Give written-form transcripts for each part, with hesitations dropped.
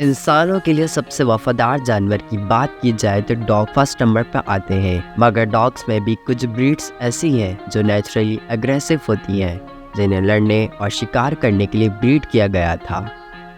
इंसानों के लिए सबसे वफादार जानवर की बात की जाए तो डॉग फर्स्ट नंबर पर आते हैं, मगर डॉग्स में भी कुछ ब्रीड्स ऐसी हैं जो नेचुरली एग्रेसिव होती हैं, जिन्हें लड़ने और शिकार करने के लिए ब्रीड किया गया था।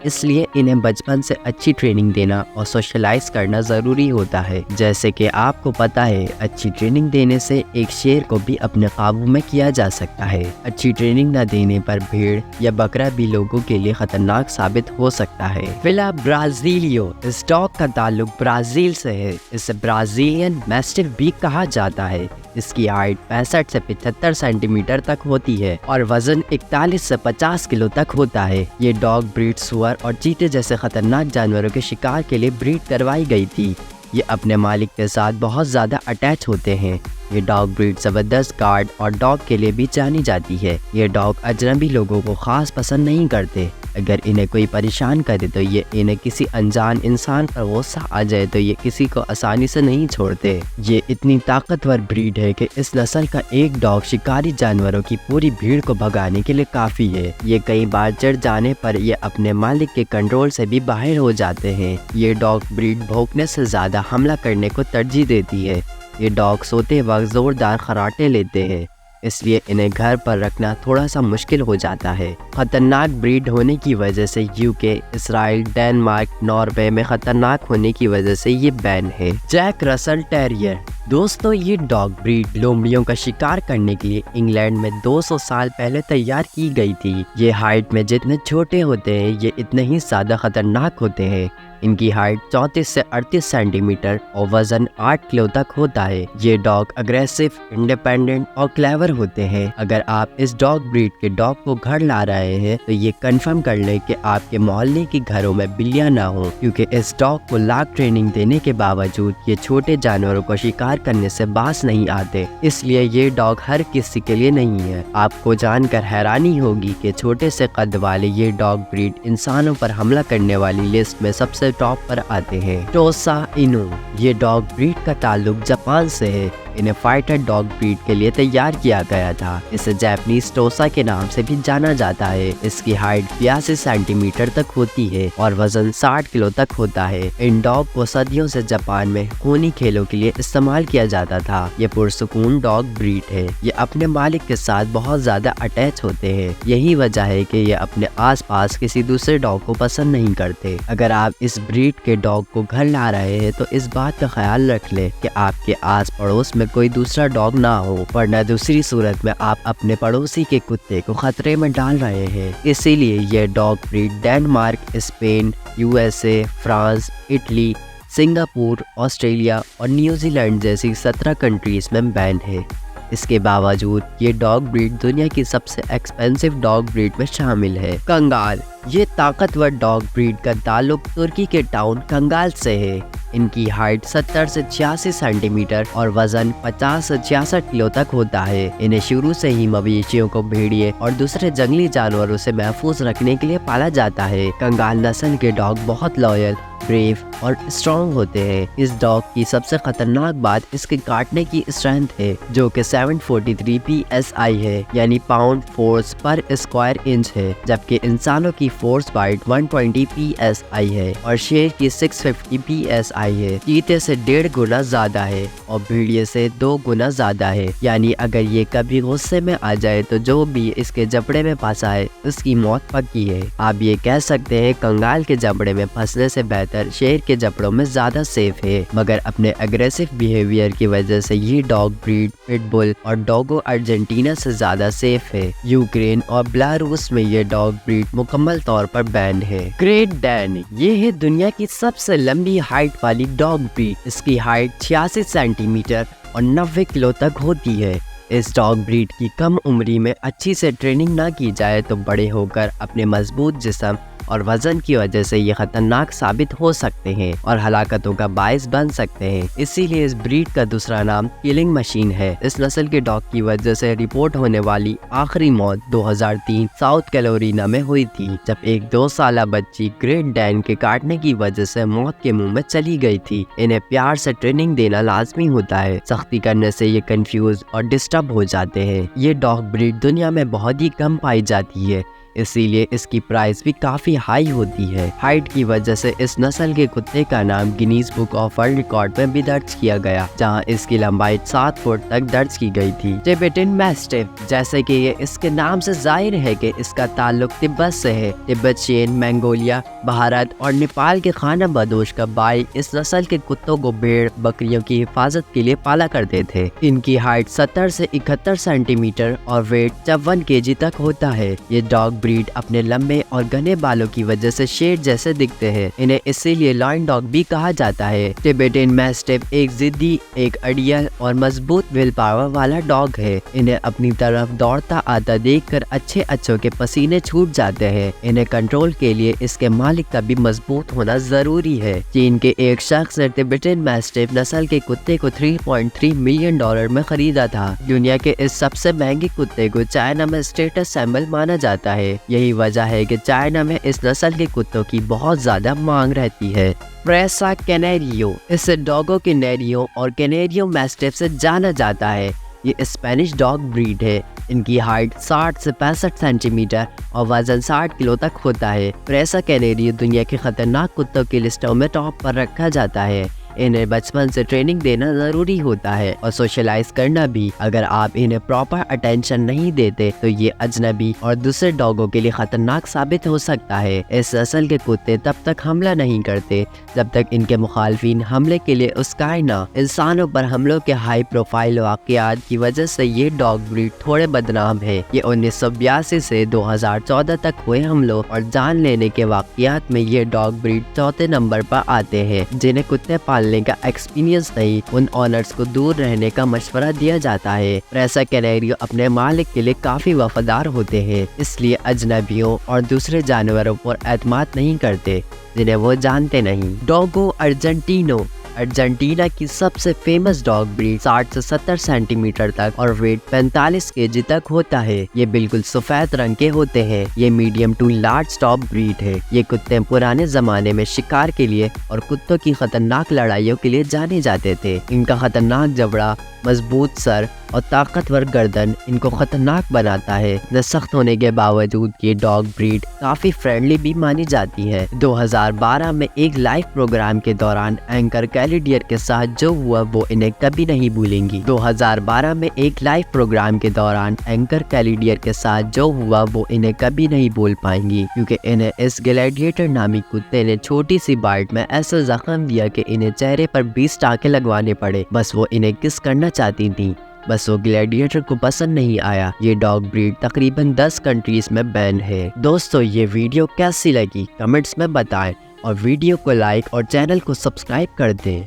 इसलिए इन्हें बचपन से अच्छी ट्रेनिंग देना और सोशलाइज करना ज़रूरी होता है। जैसे कि आपको पता है, अच्छी ट्रेनिंग देने से एक शेर को भी अपने काबू में किया जा सकता है। अच्छी ट्रेनिंग न देने पर भेड़ या बकरा भी लोगों के लिए खतरनाक साबित हो सकता है। फिला ब्राजीलियो, इस डॉग का ताल्लुक ब्राज़ील से है। इसे ब्राज़ीलियन मैस्टिफ भी कहा जाता है। इसकी हाइट 65 से 75 सेंटीमीटर तक होती है और वजन 41 से 50 किलो तक होता है। ये डॉग ब्रीड सुअर और चीते जैसे खतरनाक जानवरों के शिकार के लिए ब्रीड करवाई गई थी। ये अपने मालिक के साथ बहुत ज़्यादा अटैच होते हैं। ये डॉग ब्रीड ज़बरदस्त गार्ड और डॉग के लिए भी जानी जाती है। ये डॉग अजनबी लोगों को खास पसंद नहीं करते। अगर इन्हें कोई परेशान करे तो ये इन्हें किसी अनजान इंसान पर गुस्सा आ जाए तो ये किसी को आसानी से नहीं छोड़ते। ये इतनी ताकतवर ब्रीड है कि इस नस्ल का एक डॉग शिकारी जानवरों की पूरी भीड़ को भगाने के लिए काफ़ी है। ये कई बार चढ़ जाने पर ये अपने मालिक के कंट्रोल से भी बाहर हो जाते हैं। ये डॉग ब्रीड भौंकने से ज़्यादा हमला करने को तरजीह देती है। ये डॉग सोते वक्त ज़ोरदार खर्राटे लेते हैं, इसलिए इन्हें घर पर रखना थोड़ा सा मुश्किल हो जाता है। खतरनाक ब्रीड होने की वजह से यूके, इसराइल, डेनमार्क, नॉर्वे में खतरनाक होने की वजह से ये बैन है। जैक रसल टेरियर, दोस्तों ये डॉग ब्रीड लोमड़ियों का शिकार करने के लिए इंग्लैंड में 200 साल पहले तैयार की गई थी। ये हाइट में जितने छोटे होते हैं ये इतने ही ज़्यादा खतरनाक होते हैं। इनकी हाइट 34 से 38 सेंटीमीटर और वजन 8 किलो तक होता है। ये डॉग अग्रेसिव, इंडिपेंडेंट और क्लेवर होते हैं। अगर आप इस डॉग ब्रीड के डॉग को घर ला रहे हैं तो ये कंफर्म कर लें कि आपके मोहल्ले के घरों में बिल्लियां ना हो, क्योंकि इस डॉग को लाख ट्रेनिंग देने के बावजूद ये छोटे जानवरों को शिकार करने से बाज नहीं आते। इसलिए ये डॉग हर किसी के लिए नहीं है। आपको जानकर हैरानी होगी कि छोटे से कद वाले ये डॉग ब्रीड इंसानों पर हमला करने वाली लिस्ट में सबसे टॉप पर आते हैं। टोसा इनु, ये डॉग ब्रीड का ताल्लुक जापान से है। इन्हें फाइटर डॉग ब्रीड के लिए तैयार किया गया था। इसे जापानीज टोसा के नाम से भी जाना जाता है। इसकी हाइट 82 सेंटीमीटर तक होती है और वजन 60 किलो तक होता है। इन डॉग को सदियों से जापान में खूनी खेलों के लिए इस्तेमाल किया जाता था। ये पुरसुकून डॉग ब्रीड है। ये अपने मालिक के साथ बहुत ज्यादा अटैच होते हैं। यही वजह है कि ये अपने आसपास किसी दूसरे डॉग को पसंद नहीं करते। अगर आप इस ब्रीड के डॉग को घर ला रहे हैं तो इस बात का ख्याल रख ले कि आपके आस पड़ोस में कोई दूसरा डॉग ना हो, वरना दूसरी सूरत में आप अपने पड़ोसी के कुत्ते को खतरे में डाल रहे हैं। इसीलिए यह dog breed Denmark, Spain, USA, France, Italy, Singapore, Australia और न्यूजीलैंड जैसी 17 कंट्रीज में बैन है। इसके बावजूद ये डॉग ब्रीड दुनिया की सबसे एक्सपेंसिव डॉग ब्रीड में शामिल है। कंगाल, ये ताकतवर डॉग ब्रीड का ताल्लुक तुर्की के टाउन कंगाल से है। इनकी हाइट 70 से 86 सेंटीमीटर और वजन 50 से 66 किलो तक होता है। इन्हें शुरू से ही मवेशियों को भेड़िए और दूसरे जंगली जानवरों से महफूज रखने के लिए पाला जाता है। कंगाल नस्ल के डॉग बहुत लॉयल, ब्रेव और स्ट्रॉन्ग होते हैं। इस डॉग की सबसे खतरनाक बात इसके काटने की स्ट्रेंथ है, जो कि 743 PSI है, यानी पाउंड फोर्स पर स्क्वायर इंच है, जबकि इंसानों की फोर्स बाइट 120 PSI है और शेर की 650 PSI है। चीते से 1.5 गुना ज्यादा है और भेड़िए से 2 गुना ज्यादा है। यानी अगर ये कभी गुस्से में आ जाए तो जो भी इसके जबड़े में फंसा है उसकी मौत पक्की है। आप ये कह सकते हैं कंगाल के जबड़े में फंसने से बेहतर शेर के जबड़ों में ज्यादा सेफ है। मगर अपने अग्रेसिव बिहेवियर की वजह से ये डॉग ब्रीड पिटबुल और डोगो अर्जेंटीना से ज्यादा सेफ है। यूक्रेन और बेलारूस में ये डॉग ब्रीड मुकम्मल तौर पर बैन है। ग्रेट डैन, ये है दुनिया की सबसे लंबी हाइट वाली डॉग ब्रीड। इसकी हाइट 86 सेंटीमीटर और 90 किलो तक होती है। इस डॉग ब्रीड की कम उम्री में अच्छी से ट्रेनिंग ना की जाए तो बड़े होकर अपने मजबूत जिस्म और वजन की वजह से ये खतरनाक साबित हो सकते हैं और हलाकतों का बायस बन सकते हैं। इसीलिए इस ब्रीड का दूसरा नाम किलिंग मशीन है। इस नस्ल के डॉग की वजह से रिपोर्ट होने वाली आखिरी मौत 2003 साउथ कैरोलिना में हुई थी, जब एक 2 साल बच्ची ग्रेट डैन के काटने की वजह से मौत के मुंह में चली गई थी। इन्हें प्यार से ट्रेनिंग देना लाजमी होता है। सख्ती करने से ये कंफ्यूज और डिस्टर्ब हो जाते हैं। ये डॉग ब्रीड दुनिया में बहुत ही कम पाई जाती है। इसीलिए इसकी प्राइस भी काफी हाई होती है। हाइट की वजह से इस नस्ल के कुत्ते का नाम Guinness book of world record में भी दर्ज किया गया, जहां इसकी लंबाई 7 फुट तक दर्ज की गई थी। टिबेटन मैस्टिफ, जैसे कि ये इसके नाम से जाहिर है कि इसका ताल्लुक तिब्बत से है। तिब्बत, चीन, मंगोलिया, भारत और नेपाल के खाना बदोश कबाइल इस नस्ल के कुत्तों को भेड़ बकरियों की हिफाजत के लिए पाला करते थे। इनकी हाइट 70 से 71 सेंटीमीटर और वेट 54 केजी तक होता है। ये डॉग ब्रीड अपने लंबे और घने बालों की वजह से शेर जैसे दिखते हैं। इन्हें इसीलिए लॉयन डॉग भी कहा जाता है। टिबेटन मैस्टिफ एक जिद्दी, एक अड़ियल और मजबूत विल पावर वाला डॉग है। इन्हें अपनी तरफ दौड़ता आता देखकर अच्छों के पसीने छूट जाते हैं। इन्हें कंट्रोल के लिए इसके मालिक का भी मजबूत होना जरूरी है। चीन के एक शख्स ने टिबेटन मैस्टिफ नस्ल के कुत्ते को $3.3 मिलियन में खरीदा था। दुनिया के इस सबसे महंगे कुत्ते को चाइना में स्टेटस सिंबल माना जाता है। यही वजह है कि चाइना में इस नस्ल के कुत्तों की बहुत ज्यादा मांग रहती है। प्रेसा कैनेरियो, इसे डॉगो कैनेरियो और कैनेरियो मैस्टिफ से जाना जाता है। ये स्पेनिश डॉग ब्रीड है। इनकी हाइट 60 से 65 सेंटीमीटर और वजन 60 किलो तक होता है। प्रेसा कैनेरियो दुनिया के खतरनाक कुत्तों की लिस्टों में टॉप पर रखा जाता है। इन्हें बचपन से ट्रेनिंग देना जरूरी होता है और सोशलाइज करना भी। अगर आप इन्हें प्रॉपर अटेंशन नहीं देते तो ये अजनबी और दूसरे डॉगों के लिए खतरनाक साबित हो सकता है। इस नस्ल के कुत्ते तब तक हमला नहीं करते जब तक इनके मुखालफिन हमले के लिए उस्काए ना। इंसानों पर हमलों के हाई प्रोफाइल वाकयात की वजह से ये डॉग ब्रीड थोड़े बदनाम है। ये 1982 से 2014 तक हुए हमलों और जान लेने के वाकयात में ये डॉग ब्रीड चौथे नंबर पर आते हैं। जिन्हें कुत्ते पालने का एक्सपीरियंस नहीं, उन ऑनर्स को दूर रहने का मशवरा दिया जाता है। प्रेसा कैनेरियो अपने मालिक के लिए काफी वफादार होते हैं, इसलिए अजनबियों और दूसरे जानवरों पर एतमाद नहीं करते जिन्हें वो जानते नहीं। डॉगो अर्जेंटिनो, अर्जेंटीना की सबसे फेमस डॉग ब्रीड 60 से 70 सेंटीमीटर तक और वेट 45 केजी तक होता है। ये बिल्कुल सफेद रंग के होते हैं। ये medium to large top breed है। ये कुत्ते पुराने जमाने में शिकार के लिए और कुत्तों की खतरनाक लड़ाइयों के लिए जाने जाते थे। इनका खतरनाक जबड़ा, मजबूत सर और ताकतवर गर्दन इनको खतरनाक बनाता है। न सख्त होने के बावजूद ये डॉग ब्रीड काफी फ्रेंडली भी मानी जाती है। 2012 में एक लाइव प्रोग्राम के दौरान एंकर कैली डियर के साथ जो हुआ वो इन्हें कभी नहीं भूलेंगी। 2012 में एक लाइव प्रोग्राम के दौरान एंकर कैली डियर के साथ जो हुआ वो इन्हें कभी नहीं भूल पाएंगी, क्योंकि इन्हें इस ग्लैडिएटर नामी कुत्ते ने छोटी सी बाइट में ऐसा जख्म दिया कि इन्हें चेहरे पर 20 टाँके लगवाने पड़े। बस वो इन्हें किस करना चाहती थी, बस वो ग्लैडिएटर को पसंद नहीं आया। ये डॉग ब्रीड तकरीबन 10 कंट्रीज में बैन है। दोस्तों, ये वीडियो कैसी लगी कमेंट्स में बताएं और वीडियो को लाइक और चैनल को सब्सक्राइब कर दें।